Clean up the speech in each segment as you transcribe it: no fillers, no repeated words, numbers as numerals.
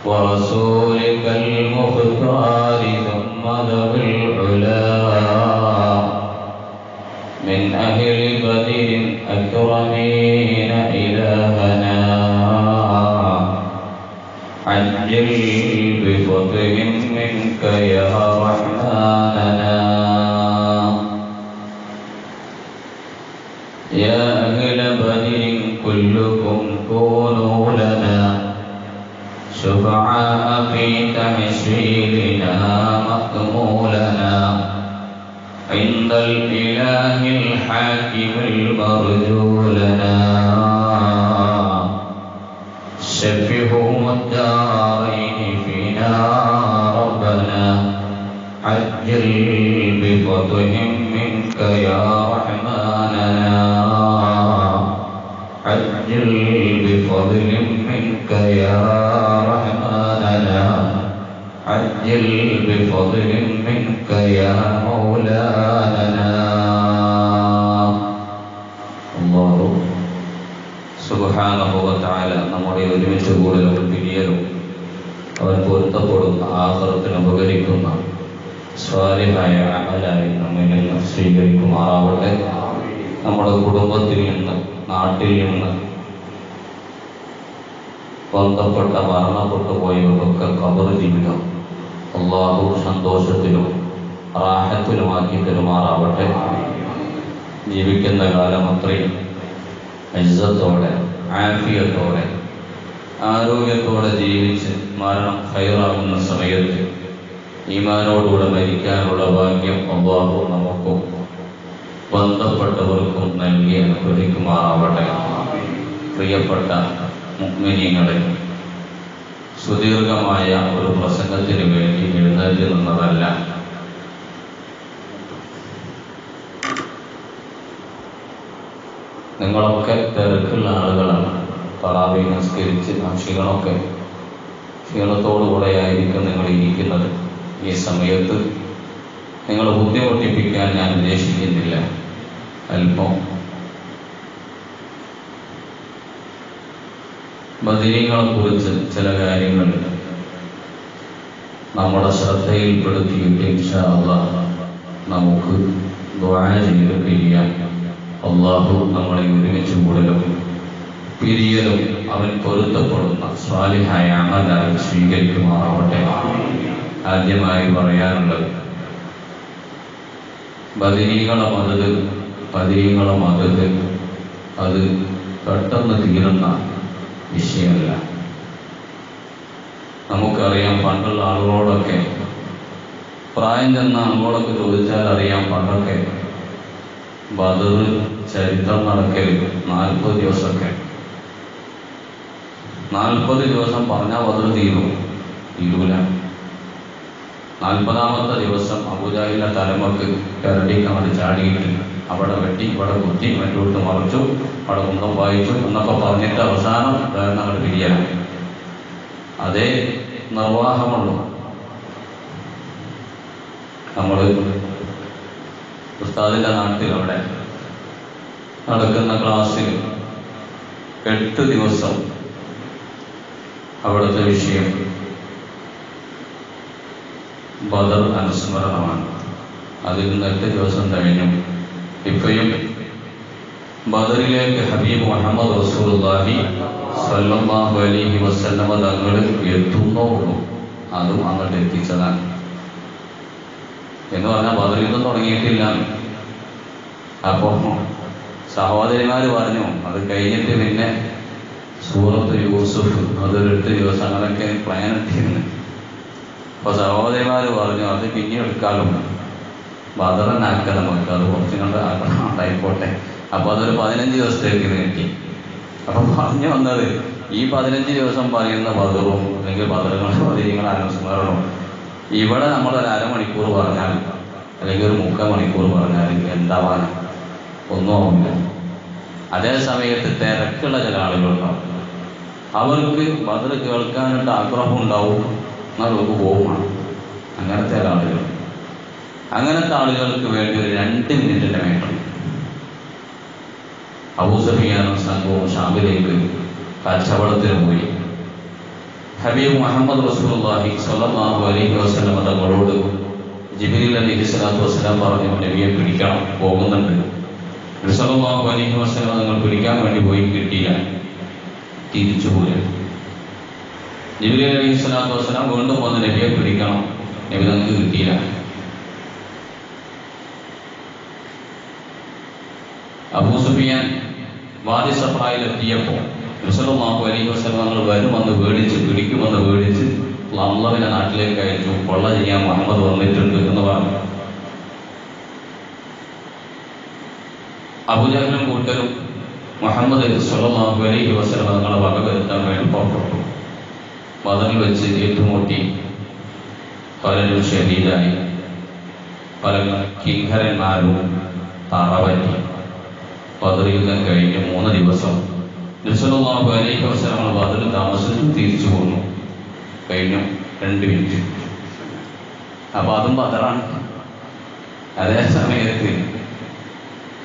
ورسولك المختار ثم ذوي العلا من أهل بدر أكرمين إلهنا عجل بفضل منك يا رحماننا يا أهل بدر كلكم كونوا لنا شفعاء في تحصيلنا مأمولنا عند الإله الحاكم المرجو لنا شفهم الدارين فينا ربنا عجل بفضلهم منك يا رحماننا عجل بفضل منك يا رحماننا عجل بفضل منك يا مولانا الله സുബ്ഹാനഹു വ തആല നമ്മുടെ ഒരുമിച്ച് കൂടലും പിരിയലും അവൻ പൊരുത്തപ്പെടുന്ന ആഖിറത്തിന് ഉപകരിക്കുന്ന സ്വാലിഹായ അമലായി നമ്മിൽ നിന്ന് സ്വീകരിക്കുമാറാവട്ടെ. നമ്മുടെ കുടുംബത്തിൽ നിന്ന് നാട്ടിൽ നിന്ന് ബന്ധപ്പെട്ട മരണപ്പെട്ടു പോയവർക്കൊക്കെ ഖബർ ജീവിതം അല്ലാഹു സന്തോഷത്തിലും റാഹത്തിലുമാക്കി തരുമാറാവട്ടെ. ജീവിക്കുന്ന കാലം അത്രയും ഇസ്സത്തോടെ ആഫിയത്തോടെ ആരോഗ്യത്തോടെ ജീവിച്ച് മരണം ഖൈറാകുന്ന സമയത്ത് ഈമാനോടുകൂടെ മരിക്കാനുള്ള ഭാഗ്യം അല്ലാഹു നമുക്കും ബന്ധപ്പെട്ടവർക്കും നൽകി അനുഗ്രഹിക്കുമാറാവട്ടെ. പ്രിയപ്പെട്ട മുഅ്മിനീങ്ങളെ, സുദീർഘമായ ഒരു പ്രസംഗത്തിന് വേണ്ടി എഴുന്നേറ്റ് നിന്നതല്ല. നിങ്ങളൊക്കെ തിരക്കുള്ള ആളുകളാണ്. തറാവീഹ് നിസ്കരിച്ച് ക്ഷീണത്തോടുകൂടെയായിരിക്കും നിങ്ങൾ ഇരിക്കുന്നത്. ഈ സമയത്ത് നിങ്ങൾ ബുദ്ധിമുട്ടിപ്പിക്കാൻ ഞാൻ ഉദ്ദേശിക്കുന്നില്ല. അല്പം ബദരീങ്ങളെക്കുറിച്ച് ചില കാര്യങ്ങൾ നമ്മുടെ ശ്രദ്ധയിൽപ്പെടുത്തിയിട്ട് ഇൻഷാ അല്ലാഹ് നമുക്ക് ദുആ ചെയ്ത് പിരിയാം. അല്ലാഹു നമ്മളെ ഒരുമിച്ച് കൂടലും പിരിയലും അവൻ പൊരുത്തപ്പെടുന്ന സ്വാലിഹായ അമലായി സ്വീകരിക്കുമാറാവട്ടെ. ആദ്യമായി പറയാനുള്ളത്, ബദരീങ്ങളെ മദദ് അത് പെട്ടെന്ന് തീരുന്ന വിഷയമല്ല. നമുക്കറിയാം, പണ്ടുള്ള ആളുകളോടൊക്കെ, പ്രായം ചെന്ന ആളുകളൊക്കെ ചോദിച്ചാൽ അറിയാം, പണ്ടൊക്കെ ബദർ ചരിത്രം നടക്കൽ 40 ദിവസമൊക്കെ. 40 ദിവസം പറഞ്ഞാൽ ബദർ തീരൂല. 40ാമത്തെ ദിവസം അബൂജഹലിന്റെ തലമക്ക് പെരടിക്കങ്ങോട്ട് ചാടിയിട്ട് അവിടെ വെട്ടി, ഇവിടെ കുത്തി, മറ്റോട്ട് മറിച്ചു, അവിടെ കുന്തം വായിച്ചു എന്നൊക്കെ പറഞ്ഞിട്ട് അവസാനം അങ്ങോട്ട് പിരിയലാണ്. അതേ നിർവാഹമുള്ളൂ. നമ്മൾ ഉസ്താദിന്റെ നാട്ടിൽ അവിടെ നടക്കുന്ന ക്ലാസ്സിൽ 8 ദിവസം അവിടുത്തെ വിഷയം ബദർ അനുസ്മരണമാണ്. അതിൽ നിന്ന് 8 ദിവസം കഴിഞ്ഞു. ഇപ്പോഴും ബദറിലേക്ക് ഹബീബ് മുഹമ്മദ് റസൂലുള്ളാഹി സ്വല്ലല്ലാഹു അലൈഹി വസല്ലമ തങ്ങൾ എത്തുന്നുള്ളൂ. അതും അങ്ങോട്ട് എത്തിച്ചതാണ് എന്ന് പറഞ്ഞാൽ ബദറിൽ നിന്നും തുടങ്ങിയിട്ടില്ല. അപ്പോൾ സഹോദരിമാർ പറഞ്ഞു, അത് കഴിഞ്ഞിട്ട് പിന്നെ സൂറത്ത് യൂസുഫ് അതൊരു 8 ദിവസം അങ്ങനെയൊക്കെ പ്ലാൻ ഇട്ടിരുന്നു. അപ്പോൾ സഹോദരിമാർ പറഞ്ഞു, അത് പിന്നെ എടുക്കാമല്ലോ, ബദറന്നാക്കാൻ നമുക്ക്, അത് കുറച്ചും കൊണ്ട് ആയിക്കോട്ടെ. അപ്പോൾ അതൊരു 15 ദിവസത്തേക്ക് നീട്ടി. അപ്പം പറഞ്ഞു വന്നത്, ഈ 15 ദിവസം പറയുന്ന ബദറും അല്ലെങ്കിൽ ബദറുകളുടെ അനുസ്മരണവും ഇവിടെ നമ്മളൊരു അരമണിക്കൂർ പറഞ്ഞാൽ അല്ലെങ്കിൽ ഒരു 3/4 മണിക്കൂർ പറഞ്ഞാൽ എന്താവാൻ ഒന്നും ആവില്ല. അതേ സമയത്ത് തിരക്കുള്ള ചില ആളുകളുണ്ടാവും. അവർക്ക് ബദർ കേൾക്കാനായിട്ട് ആഗ്രഹം ഉണ്ടാവും, എന്നാൽ അവർക്ക് പോവുമാണ്. അങ്ങനത്തെ ആളുകൾക്ക് വേണ്ടി ഒരു 2 മിനിറ്റിൻ്റെ വേണം. അബൂ സുഫിയാനും സംഘവും ഷാമിലേക്ക് കച്ചവടത്തിന് പോയി. ഹബീബ് മുഹമ്മദ് റസൂലുള്ളാഹി സ്വല്ലല്ലാഹു അലൈഹി വസല്ലം തങ്ങളോട് ജിബ്രീൽ അലൈഹിസ്സലാത്തു വസ്സലാം പറഞ്ഞു, നബിയെ പിടിക്കണം, പോകുന്നുണ്ട്. നബി സ്വല്ലല്ലാഹു അലൈഹി വസല്ലം തങ്ങൾ പിടിക്കാൻ വേണ്ടി പോയി, കിട്ടിയില്ല, തിരിച്ചുപോയി. ജിബ്രീൽ അലൈഹിസ്സലാത്തു വസ്സലാം വീണ്ടും വന്ന് നബിയെ പിടിക്കണം, നബി തങ്ങൾക്ക് കിട്ടിയില്ല. അബൂ സുഫിയാൻ വാദി സഫായിലെത്തിയപ്പോൾ നബി സ്വല്ലല്ലാഹു അലൈഹി വസല്ലം തങ്ങൾ വരുമെന്ന് പേടിച്ച്, പിടിക്കുമെന്ന് പേടിച്ച് അള്ളാഹുവിന്റെ നാട്ടിലേക്ക് അയച്ചു. കൊള്ള ചെയ്യാൻ മുഹമ്മദ് വന്നിട്ടുണ്ട് എന്ന് പറഞ്ഞു. അബൂജഹലും കൂട്ടരും മുഹമ്മദ് സ്വല്ലല്ലാഹു അലൈഹി വസല്ലം തങ്ങളെ വകവരുത്താൻ വേണ്ടി പുറപ്പെട്ടു. ബദറിൽ വെച്ച് ഏറ്റുമുട്ടി പലരും ഷഹീദായി, പല കിങ്കരന്മാരും തറവറ്റി. ബദർ യുദ്ധം കഴിഞ്ഞ് 3 ദിവസം നബി സ്വല്ലല്ലാഹു അലൈഹി വസല്ലം ബദറിൽ താമസിച്ചു തിരിച്ചു പോന്നു. കഴിഞ്ഞു 2 മിനിറ്റ്. അപ്പൊ അതും ബദറാണ്. അതേ സമയത്ത്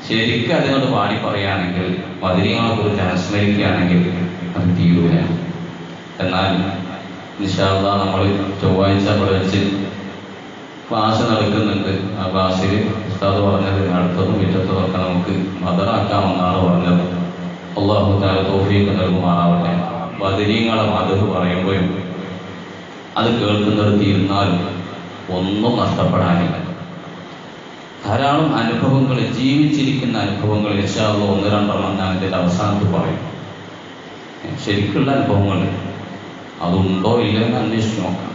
ശരിക്കും അതിനോട് പാടി പറയുകയാണെങ്കിൽ, ബദരീങ്ങളെ കുറിച്ച് അനുസ്മരിക്കുകയാണെങ്കിൽ അത് തീരൂല. എന്നാൽ ഇൻഷാ അല്ലാഹ് നമ്മൾ ചൊവ്വാഴ്ച അവിടെ വെച്ച് ക്ലാസ് നടക്കുന്നുണ്ട്. ആ ക്ലാസ്സിൽ ഉസ്താദ് പറഞ്ഞത് അടുത്തതും പിറ്റത്തതും ഒക്കെ നമുക്ക് ബദറാക്കാമെന്നാണ് പറഞ്ഞത്. അല്ലാഹു തആല തൗഫീഖ് നൽകുമാറാവട്ടെ. ബദരീങ്ങളെ മദ്ഹ് പറയുമ്പോഴും അത് കേൾക്കുന്നത് തീർന്നാലും ഒന്നും നഷ്ടപ്പെടാനില്ല. ധാരാളം അനുഭവങ്ങൾ, ജീവിച്ചിരിക്കുന്ന അനുഭവങ്ങൾ ഇൻഷാ അല്ലാഹ് 1-2 ഞാൻ ഇതിൻ്റെ അവസാനത്ത് പറയും. ശരിക്കുള്ള അനുഭവങ്ങൾ അതുണ്ടോ ഇല്ലെന്ന് അന്വേഷിച്ച് നോക്കാം.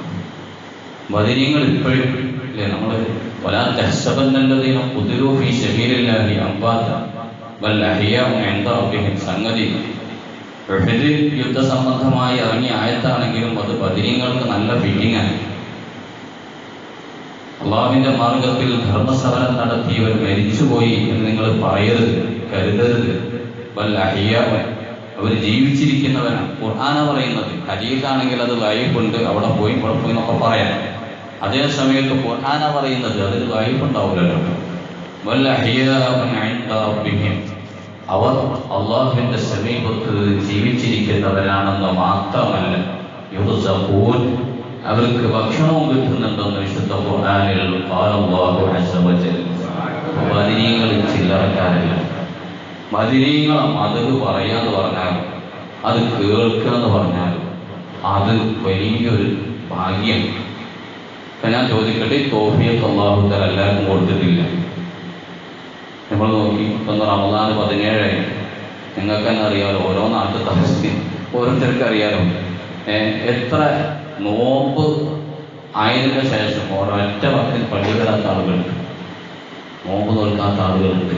ബദരീങ്ങൾ ഇപ്പോഴും ഇല്ലേ, നമ്മൾ വലാ തഹ്സബന്നല്ലദീന ഖുതിലൂ ഫീ സബീലില്ലാഹി അംവാത ബൽ അഹ്യാഉ ഇൻദ റബ്ബിഹിം. സംഗതി ഉഹദ് യുദ്ധസംബന്ധമായി ഇറങ്ങിയ ആയത്താണെങ്കിലും അത് ബദരീങ്ങൾക്ക് നല്ല ഫിറ്റിംഗാണ്. അള്ളാഹുവിന്റെ മാർഗത്തിൽ ധർമ്മസമരം നടത്തിയവർ മരിച്ചുപോയി എന്ന് നിങ്ങൾ പറയരുത്, കരുതരുത്. ബൽ അഹ്യാഉ, അവർ ജീവിച്ചിരിക്കുന്നവനാണ്. ഖുർആനാ പറയുന്നത്. ഹദീസാണെങ്കിൽ അത് ലൈഫുണ്ട്, അവിടെ പോയി ഇവിടെ പോയി എന്നൊക്കെ പറയാം. അതേ സമയത്ത് ഖുർആനാ പറയുന്നത്, അതിൽ ലൈഫുണ്ടാവില്ലല്ലോ. ബൽ അഹ്യാഉ ഇൻദ റബ്ബിഹിം, അവർ അള്ളാഹുവിന്റെ സമീപത്ത് ജീവിച്ചിരിക്കുന്നവരാണെന്ന് മാത്രമല്ല, യുർസഖൂൻ, അവർക്ക് ഭക്ഷണവും കിട്ടുന്നുണ്ടെന്ന് വിശുദ്ധ ഖുർആനിൽ ഖാല അല്ലാഹു അസ്സ വജൽ. ബദരീങ്ങളിൽ ചില്ലറക്കാരല്ല. ബദരീങ്ങളെ മദ്ഹ് പറയാന്ന് പറഞ്ഞാലും അത് കേൾക്കുക എന്ന് പറഞ്ഞാലും അത് വലിയൊരു ഭാഗ്യം. ഇപ്പം ഞാൻ ചോദിക്കട്ടെ, തൗഫീഖ് അല്ലാഹു തആല എല്ലാവർക്കും കൊടുത്തിട്ടില്ല. നമ്മൾ നോക്കി ഇപ്പം റമദാൻ 17 നിങ്ങൾക്ക് തന്നെ അറിയാമല്ലോ, ഓരോ നാട്ടിലത്തെ അവസ്ഥ ഓരോരുത്തർക്ക് അറിയാലോ. എത്ര നോമ്പ് ആയതിൻ്റെ ശേഷം ഒരൊറ്റ വക്തിൽ പള്ളികളാത്ത ആളുകളുണ്ട്, നോമ്പ് നോൽക്കാത്ത ആളുകളുണ്ട്,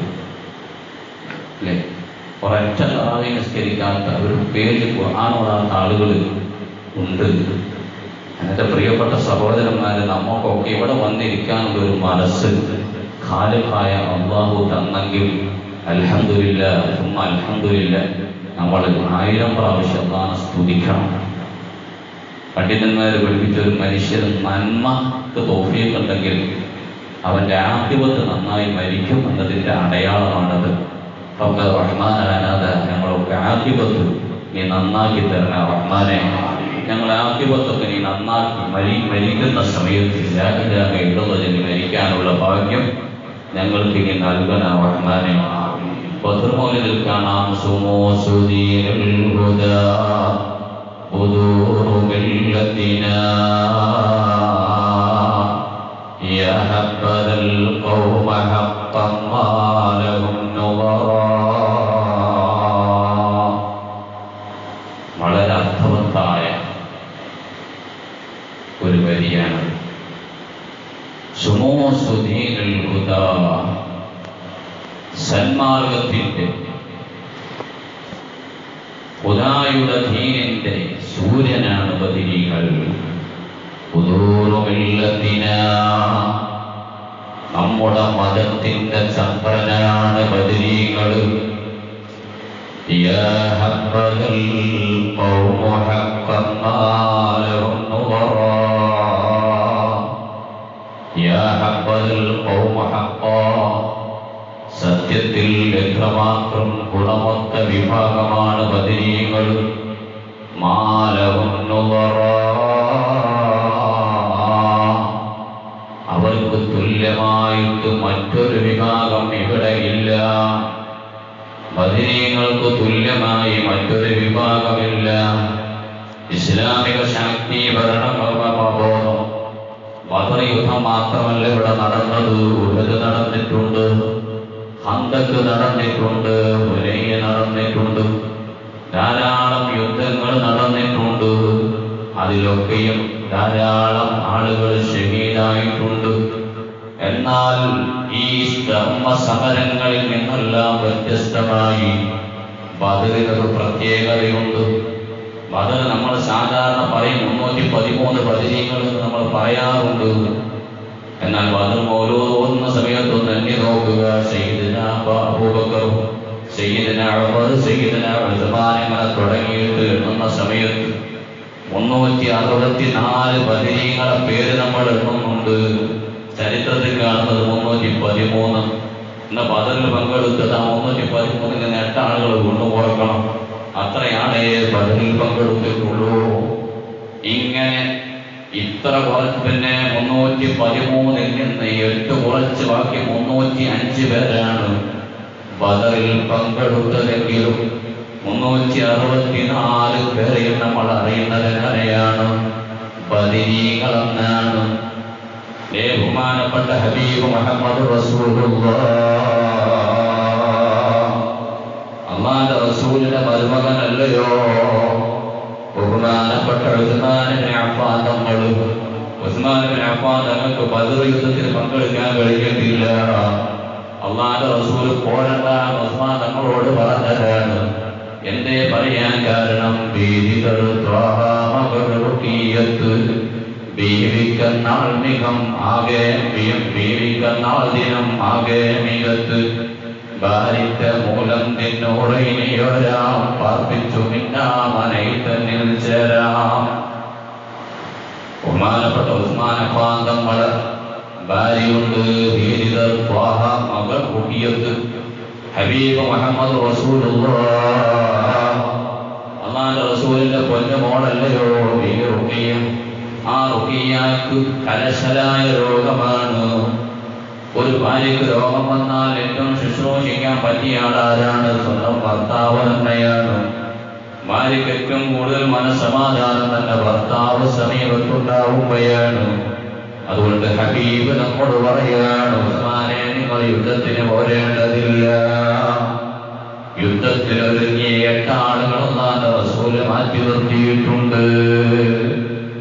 അല്ലേ? ഒരൊറ്റ തറാവീ നിസ്കരിക്കാത്ത, ഒരു പേര് ഖുർആനോടാത്ത ആളുകൾ ഉണ്ട്. എൻ്റെ പ്രിയപ്പെട്ട സഹോദരന്മാരെ, നമുക്കൊക്കെ ഇവിടെ വന്നിരിക്കാനുള്ള ഒരു മനസ്സ് ഖാലിഖായ അല്ലാഹു തന്നെങ്കിൽ അൽഹംദുലില്ലാഹ് സുമ്മ അൽഹംദുലില്ലാഹ് നമ്മൾ 1000 പ്രാവശ്യം അല്ലാഹുവിനെ സ്തുതിക്കണം. പണ്ഡിതന്മാർ പഠിപ്പിച്ച ഒരു മനുഷ്യന് നന്മക്ക് തൗഫീഖ് ഉണ്ടെങ്കിൽ അവൻ്റെ ആഖിബത്ത് നന്നായി മരിക്കും എന്നതിൻ്റെ അടയാളമാണത്. റബ്ബ് റഹ്മാനാനാഥ, ഞങ്ങളൊക്കെ ആഖിബത്ത് നീ നന്നാക്കി തരണ റഹ്മാനെ. ഞങ്ങളെ ആഖിബത്തൊക്കെ നീ നന്നാക്കി മരിക്കുന്ന സമയത്ത് ലാ ഇലാഹ ഇല്ലല്ലാഹ് മരിക്കാനുള്ള ഭാഗ്യം ഞങ്ങൾക്ക് ഇനി നൽകണ റഹ്മാനെ. ബദർ മൗലിദിൽ കാണാം, സുമോസുദീനുൽ ഹുദാ ബുദൂറു മില്ലത്തിനാ യാ ഹബ്ബദൽ ഖൗമ ഹഖ്ഖൻ മാ ലഹും നുദറാ. വളരെ അർത്ഥവത്തായ ഒരു വരിയാണ്. സുമോസുദീനുൽ ഹുദാ, സന്മാർഗത്തിൻ്റെ, ഹുദായുടെ ദീനിന്റെ സൂര്യനാണ് ബദരീകൾ. ബുദൂറു മില്ലത്തിനാ, നമ്മുടെ മതത്തിന്റെ ചന്ദ്രനാണ് ബദരീകൾ. യാ ഹബ്ബദൽ ഖൗമു ഹഖ്ഖൻ മാ ലഹും നുദറാ. യാ ഹബ്ബദൽ ഖൗമു ഹഖ്ഖാ, സത്യത്തിൽ എത്രമാത്രം ഗുണമൊത്ത വിഭാഗമാണ് ബദരീകൾ. മാ ലഹും നുദറാ, ഇസ്ലാമിക ശാക്തീകരണബോധം. ബദർ യുദ്ധം മാത്രമല്ല ഇവിടെ നടന്നത്, ഉഹദ് നടന്നിട്ടുണ്ട്, ഖന്തക്ക് നടന്നിട്ടുണ്ട്, ഹുനൈൻ നടന്നിട്ടുണ്ട്, ധാരാളം യുദ്ധങ്ങൾ നടന്നിട്ടുണ്ട്. അതിലൊക്കെയും ധാരാളം ആളുകൾ ഷഹീദായിട്ടുണ്ട്. എന്നാൽ ഈ ധർമ്മ സമരങ്ങളിൽ നിന്നെല്ലാം വ്യത്യസ്തമായി ബദറിനൊരു പ്രത്യേകതയുണ്ട്. ബദർ നമ്മൾ സാധാരണ പറയും 313 ബദരീങ്ങൾ നമ്മൾ പറയാറുണ്ട്. എന്നാൽ ബദർ മൗലൂദ് ഓതുന്ന സമയത്തൊന്ന് എണ്ണി നോക്കുക. സയ്യിദുനാ അബൂബക്കർ, സയ്യിദുനാ ഉമർ, സയ്യിദുനാ ഉസ്മാൻ അങ്ങനെ തുടങ്ങിയിട്ട് എണ്ണുന്ന സമയത്ത് 364 ബദരീങ്ങളെ പേര് നമ്മൾ എണ്ണുന്നുണ്ട്. ചരിത്രത്തിൽ കാണുന്നത് 313. എന്നാൽ ബദറിൽ പങ്കെടുത്തത് 313 8 ആളുകൾ കൊണ്ടുപോകണം. അത്രയാണ് ബദറിൽ പങ്കെടുത്തിട്ടുള്ളൂ. ഇങ്ങനെ ഇത്ര കുറച്ച്, പിന്നെ 313 നിന്ന് 8 കുറച്ച് ബാക്കി 305 പേരാണ് ബദറിൽ പങ്കെടുത്തതെങ്കിലും 364 പേരെയും നമ്മൾ അറിയുന്നതിനാരെയാണ് ബദരീകളെന്നാണ്. ബഹുമാനപ്പെട്ട ഹബീബ് മുഹമ്മദ് റസൂലുള്ളാഹ്, അല്ലാഹുവിന്റെ റസൂലിന്റെ മരുമകനല്ലയോ ബഹുമാനപ്പെട്ട ഉസ്മാൻ ഇബ്നു അഫ്ഫാൻ തങ്ങൾ. ഉസ്മാൻ ഇബ്നു അഫ്ഫാൻ തങ്ങൾക്ക് ബദർ യുദ്ധത്തിൽ പങ്കെടുക്കാൻ കഴിഞ്ഞിട്ടില്ല. അല്ലാഹുവിന്റെ റസൂൽ പോരണ്ട ഉസ്മാൻ തങ്ങളോട് പറഞ്ഞതാണ്. എന്തേ പറയാൻ കാരണം? ബീവിക്കന്നാൾ മികം ആകെ, ബീവിക്കന്നാൾ ദിനം ആകെ മികത്ത്, ഭാരിച്ച മൂലം നിന്നോടയിനിയൊരാം പാർപ്പിച്ചു മിന്നാമനൈത്തന്നിൽ ചേരാം. ബഹുമാനപ്പെട്ട ഉസ്മാൻ അഫ്ഫാൻ തങ്ങളെ ഭാര്യയുണ്ട്, മകൾ റുഖിയ്യത്ത്. ഹബീബ് മുഹമ്മദ് റസൂലുള്ളാഹ്, അല്ലാഹുവിന്റെ റസൂലിന്റെ പൊന്നുമോളല്ലയോ റുഖിയ്യ. ആ റുഖിയ്യക്ക് കലശലായ രോഗമാണ്. ഒരു ഭാര്യക്ക് രോഗം വന്നാൽ ഏറ്റവും ശുശ്രൂഷിക്കാൻ പറ്റിയ ആളാരാണ്? സ്വന്തം ഭർത്താവ് തന്നെയാണ്. ഭാര്യക്ക് ഏറ്റവും കൂടുതൽ മനസ്സമാധാനം തന്നെ ഭർത്താവ് സമീപത്തുണ്ടാവുകയാണ്. അതുകൊണ്ട് ഹബീബ് നമ്മോട് പറയാണ്, ഉസ്മാനെ നിങ്ങൾ യുദ്ധത്തിന് പോരേണ്ടതില്ല. യുദ്ധത്തിനൊരുങ്ങിയ 8 ആളുകൾ അല്ലാഹുവിന്റെ റസൂൽ മാറ്റി നിർത്തിയിട്ടുണ്ട്.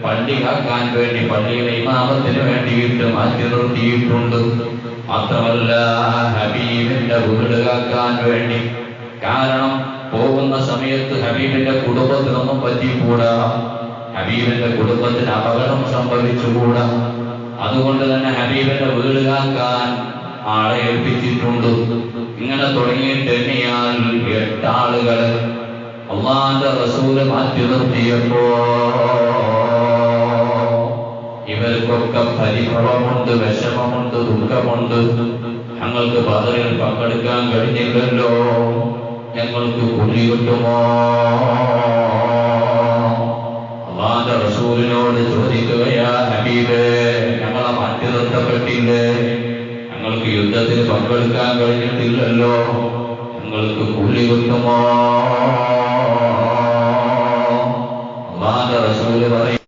പള്ളി കാക്കാൻ വേണ്ടി, പള്ളിയുടെ ഇമാമത്തിന് വേണ്ടിയിട്ട് മാറ്റി നിർത്തിയിട്ടുണ്ട്. മാത്രമല്ല ഹബീബിന്റെ വീട് കാക്കാൻ വേണ്ടി. കാരണം പോകുന്ന സമയത്ത് ഹബീബിന്റെ കുടുംബത്തിനൊന്നും പറ്റിക്കൂടാ, ഹബീബിന്റെ കുടുംബത്തിന് അപകടം സംഭവിച്ചുകൂടാ. അതുകൊണ്ട് തന്നെ ഹബീബിന്റെ വീട് കാക്കാൻ ആളെ ഏൽപ്പിച്ചിട്ടുണ്ട്. ഇങ്ങനെ തുടങ്ങിയിട്ട് എണ്ണിയാൽ 8 ആളുകളെ അല്ലാഹുവിന്റെ റസൂല് മാറ്റി നിർത്തിയപ്പോ ഇവർക്കൊക്കെ പരിഭവമുണ്ട്, വിഷമമുണ്ട്, ദുഃഖമുണ്ട്. ഞങ്ങൾക്ക് ബദറിൽ പങ്കെടുക്കാൻ കഴിഞ്ഞില്ലല്ലോ, ഞങ്ങൾക്ക് കൂലി കിട്ടുമോ? അല്ലാഹുവിന്റെ റസൂലിനോട് ചോദിക്കുകയാ, ഹബീബേ ഞങ്ങളെ മാറ്റി നിർത്തപ്പെട്ടില്ലേ, ഞങ്ങൾക്ക് യുദ്ധത്തിൽ പങ്കെടുക്കാൻ കഴിഞ്ഞിട്ടില്ലല്ലോ, ഞങ്ങൾക്ക് കൂലി കിട്ടുമോ? അല്ലാഹുവിന്റെ റസൂല് പറയും,